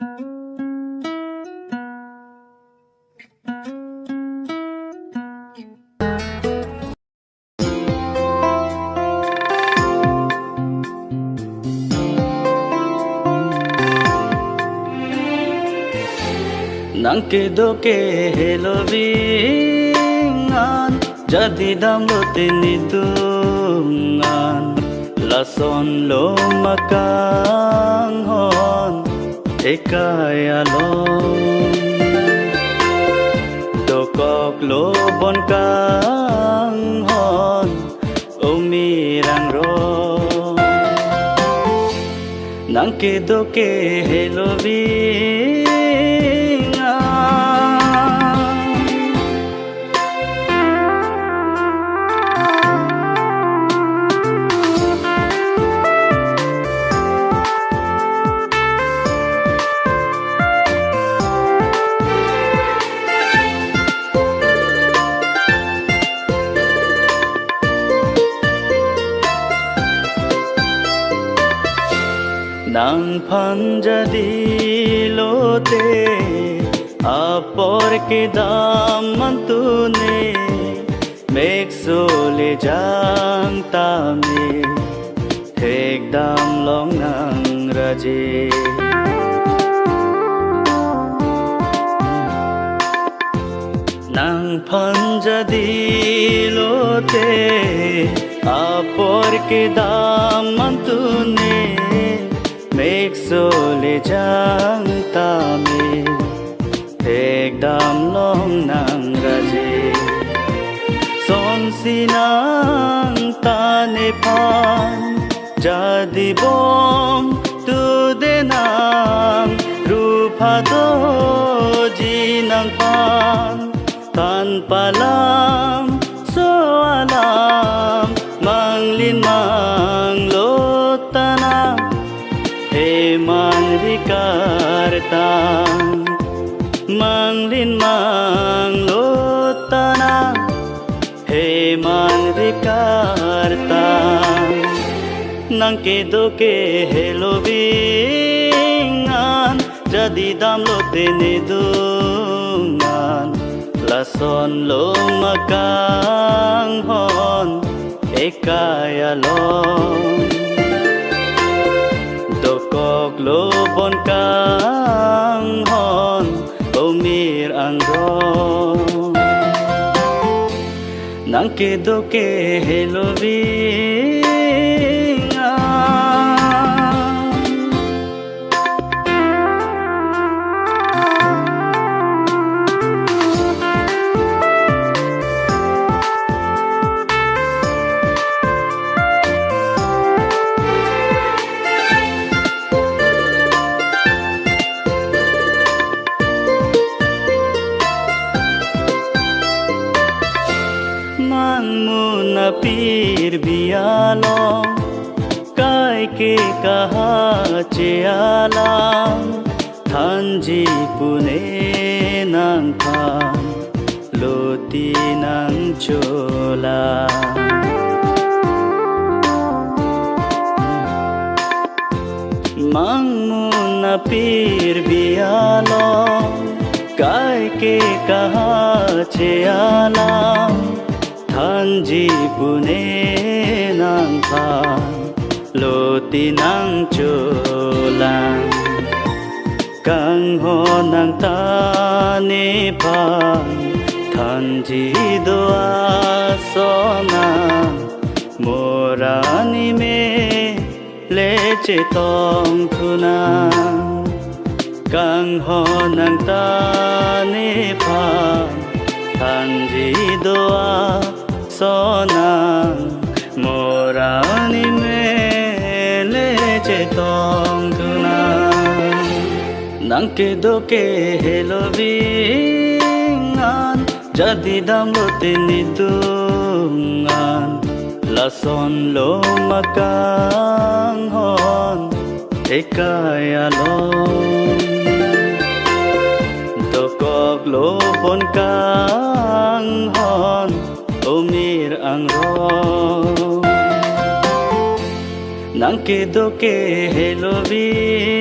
Nangkidoke helovingan jadi damlote nidungan lason lo makanghon ekayalon dokok lo bon kanghon umirang ro nangkidoke helovin Nang panjadi lote apor ke daman tune meksole jang tame thek dam long nang raje Nang panjadi lote apor ke daman tune meksole jang tame thek dam long nang raje son sinang tane pan jadi bom tu denang rupa do jinang pan tanpa lam so alam manglin manglotana Rikarta manglin manglotana heman rikarta nangkidoke helovingan jadi damlote nidungan lason lo makanghon ekayalon dokok lo bon kanghon umir angro nangkidoke helovingan pir bialong kai ke kaha chealang thanji pune nang tham loti nang chola mangmuna pir bialong kai ke kaha chealang Thanji pune nang phan loti nang cholang kang ho nang ta ne phan thanji doa sona morani me leche tong thuna kang ho nang ta ne phan thanji doa sonang morani mele chetong tunang nangkidoke helovingan jadi damlote nidungan lason lo makanghon ekayalon dokok lo bon kanghon umir angro nangkidoke helovin